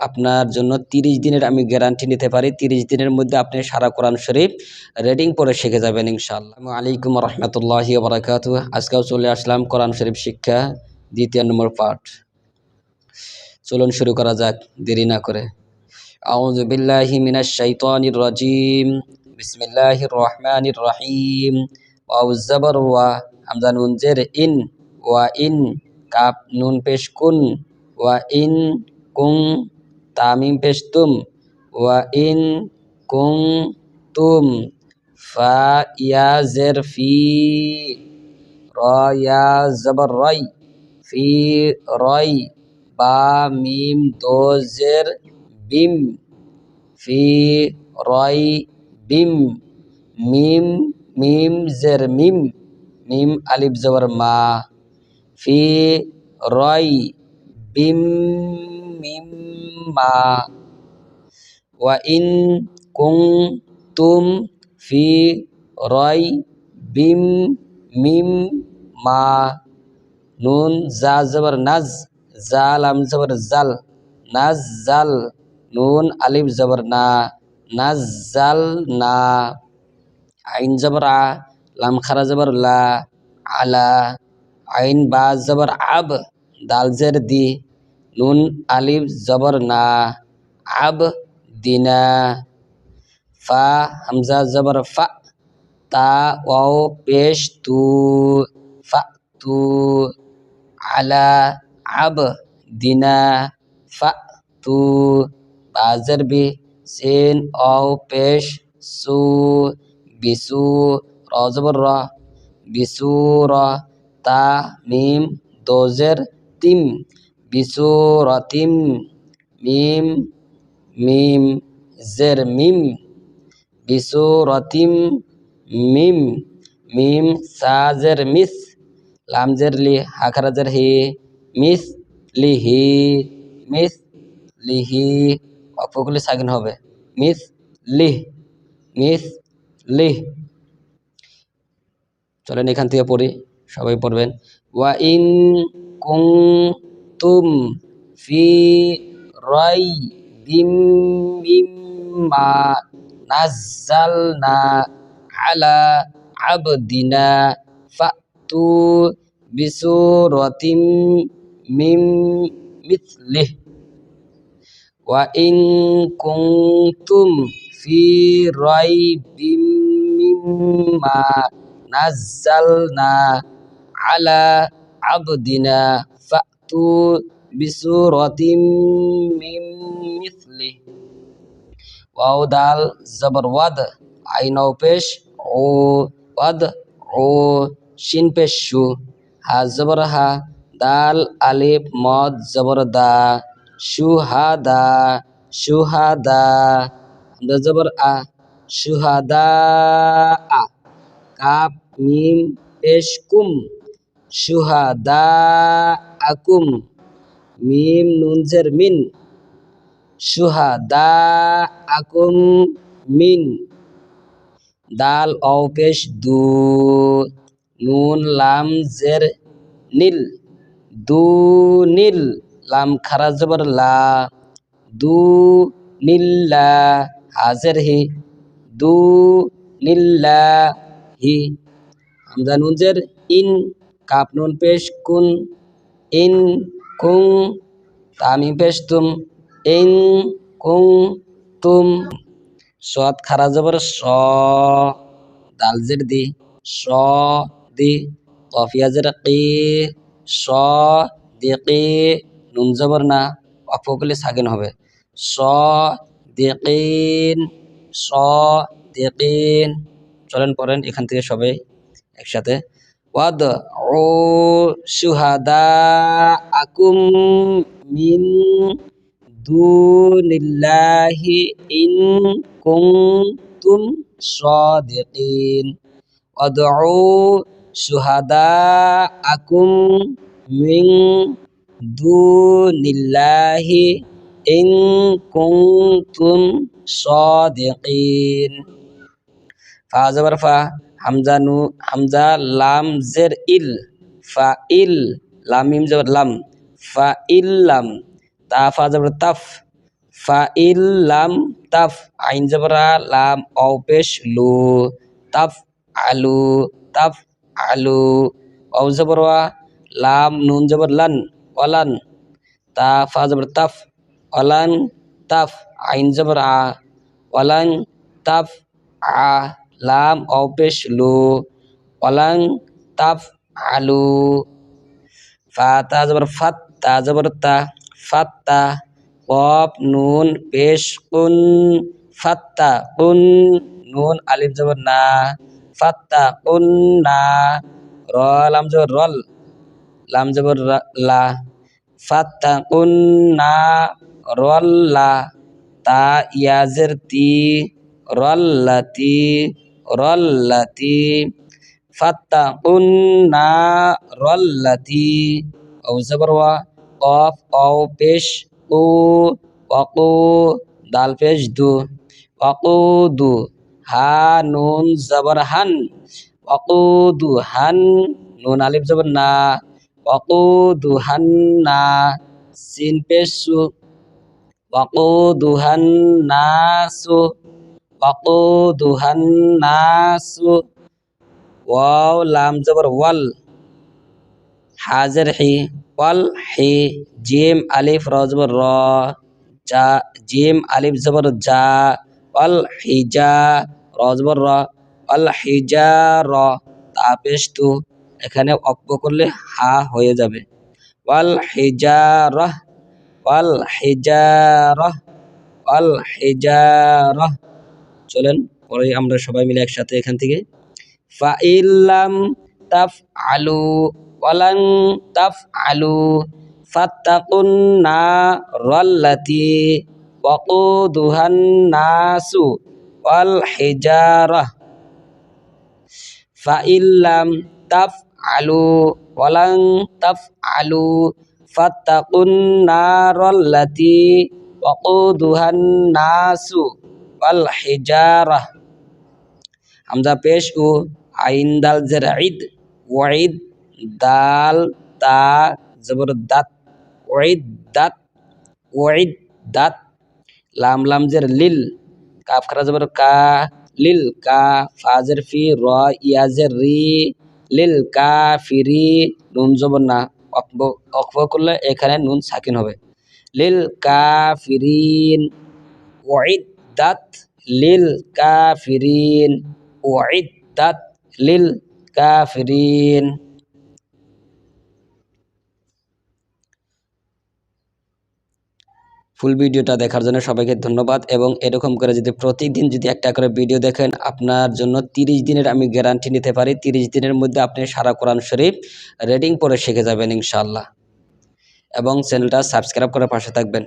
আপনার জন্য 30 দিনের আমি গ্যারান্টি নিতে পারি। 30 দিনের মধ্যে আপনি সারা কোরআন শরীফ রিডিং পড়ে শিখে যাবেন ইনশাআল্লাহ। আসসালামু আলাইকুম ওয়া রাহমাতুল্লাহি ওয়া বারাকাতুহু। আজকেও চলে আসলাম কোরআন শরীফ শিক্ষা 2য় নম্বর পাঠ। চলুন শুরু করা যাক দেরি না করে। আউযু বিল্লাহি মিনাশ শাইতানির রাজিম। বিসমিল্লাহির রহমানির রহিম। ওয়াও যাবার ওয়া, হামজা নুন জের ইন, ওয়া ইন, কাফ নুন পেশ কুন, ওয়া ইন কুং, তামিম পেশ তুম, ওয়া ইন কুং তুম, ফা ইয়া জের ফি, র ইয়া যাবার রাই, ফি রাই, বা মিম দো জের বিম, ফি রাই বিম, মিম মিম জের মিম, মিম আলিফ জবর মা, ফি রাই বিম মিম মা, ওয়া ইন কুনতুম ফি রাই বিম মিম মা, নুন জা জবর নাজ, জাল আম জবর জাল, নাজ জাল, নুন আলিফ জবর না, নাজ জাল না, আইন জবর আ, লাম খারা জবর লা, আলা, আইন বা জবর আব, দাল জের দি, নুন আলিফ জবর না, আব দিনা, ফা হামজা জবর ফা, তা ওয়াও পেশ তু, ফা তু, আলা আব দিনা ফা তু, বাজের বি, সিন ওয়াও পেশ সু, বিসু, র জবর র, বিসু র, তা মিম দোজের তিম, বিসু রতিম, মিম মিম জের মিম, বিসু রতিম মিম, মিম সাজের মিস, লাম জের লি, হাখারা জের হি, মিস লিহি, মিস লিহি, অক্ষরগুলি সাকিন হবে, মিস লিহ, মিস লিহ। চলেন এখান থেকে পড়ি, সবাই পড়বেন। ওয়া ইন কুনতুম ফি রাইবিম মিম্মা নাজ্জালনা আলা আবদিনা ফাতু বিসূরাতিম মিন মিথলিহি, ওয়া ইন কুনতুম ফি রাইবিম মিম্মা নাজ্জালনা আলা আবদিনা ফাতু বিসূরাতিম মিন মিথলিহি, ওয়াও দাল জবর ওয়াদ, আইন ওয়াও পেশ ও, ওয়াদ ও, শিন পেশ শু, হা জবর হা, দাল আলিফ মদ জবর দা, শুহাদা, শুহাদা, হামজা জবর আ, শুহাদা আ, কাফ মিম পেশ কুম, শুহাদা আকুম, মিম নুন জের মিন, শুহাদা আকুম মিন, দাল ওয়াও পেশ দু, নুন লাম জের নীল, দু নীল, লাম খারা জবর লা, দু নীল্লা, হাজের হি, দু নীল্লা হি, হামজা নুন জের ইন, কাপ নুন পেশ কুন, ইন কুং, তামিম পেশ তুম, ইন কুং তুম, সদ খারা জবর স, দাল জের দি, স দি, কফিয়া জের কি, স দি কি, নুন জবর না, অক্ষরগুলি সাকিন হবে, স দিকিন, স দিকিন। চলেন পড়েন এখান থেকে সবাই একসাথে। ওয়াদ ও শুহাদা আকুম মিন দুনিল্লাহি ইন কুনতুম সাদিকিন, ওয়াদউ শুহাদা আকুম মিন দুনিল্লাহি ইন কুনতুম সাদিকিন, ফা জবর ফা, হামজা নু, হামজা লাম জের ইল, ফা ইল, লাম মিম জবর লাম, ফা ইল্লাম, তা ফা জবর তাফ, ফাইল লাম তাফ আইন জবরা লাম অও পেশ লু তাফ আলু তাফ আলু অও জবর ওয়া লাম নুন জবর লান ওয়ালান তা ফা জবর তাফ ওয়ালান তাফ আইন জবর আ ওয়ালান তাফ আ লাম অও পেশ লু ওয়ালান তাফ আলু ফা তা জবর ফাত তা জবর তা ফাত্তা কফ নুন পেশ কুন ফাত্তা কুন নুন আলিফ জবর না ফাত্তা কুন না র লাম জবর রল লাম জবর লা ফাত্তা কুন না রল্লা তা ইয়াজের তি রল্লাতি রল্লাতি ফাত্তা কুন না রল্লাতি ও জবর ওয়া কফ অও পেশ উ ওয়াকু দাল পেশ দু ওয়াকুদু হা নুন জবর হান ওয়াকুদু হান নুন আলিফ জবর না ওয়াকুদু হান্না সিন পেশ সু ওয়াকুদু হান্নাসু ওয়াকুদু হান্নাসু ওয়াও লাম জবর ওয়াল হাজের হি ওয়াল হি জিম আলিফ র জবর র জা জিম আলিফ জবর জা ওয়াল হিজা র জবর র ওয়াল হিজা র তা পেশ তু এখানে অক্ষ করলে হা হয়ে যাবে ওয়াল হিজারাহ ওয়াল হিজারাহ ওয়াল হিজারাহ। চলেন পরে আমরা সবাই মিলে একসাথে এখান থেকে ফাইল্লাম তাফআলু ওয়ালান তাফআলু ফাত্তাকুন নারাল্লাতি ওয়াকুদুহান নাসু ওয়াল হিজারাহ ফাইল্লাম তাফআলু ওয়ালান তাফআলু ফাত্তাকুন নারাল্লাতি ওয়াকুদুহান নাসু ওয়াল হিজারাহ হামজা পেশ উ আইন দাল জের ঈদ ওয়াইদ দাল তা জবর দাত ওয়াইদ দাত ওয়াইদ দাত লাম লাম জের লিল কাফ খারা জবর কা লিল কা ফা জের ফি র ইয়া জের রি লিল কাফিরি নুন জবর না অক্ফ করলে এখানে নুন সাকিন হবে লিল কাফিরিন উইদ্দাত লিল কাফিরিন উইদ্দাত লিল কাফিরিন। ফুল ভিডিওটা দেখার জন্য সবাইকে ধন্যবাদ এবং এরকম করে যদি প্রতিদিন যদি একটা করে ভিডিও দেখেন আপনার জন্য 30 দিনের আমি গ্যারান্টি নিতে পারি 30 দিনের মধ্যে আপনি সারা কোরআন শরীফ রিডিং পড়ে শিখে যাবেন ইনশাআল্লাহ এবং চ্যানেলটা সাবস্ক্রাইব করে পাশে থাকবেন।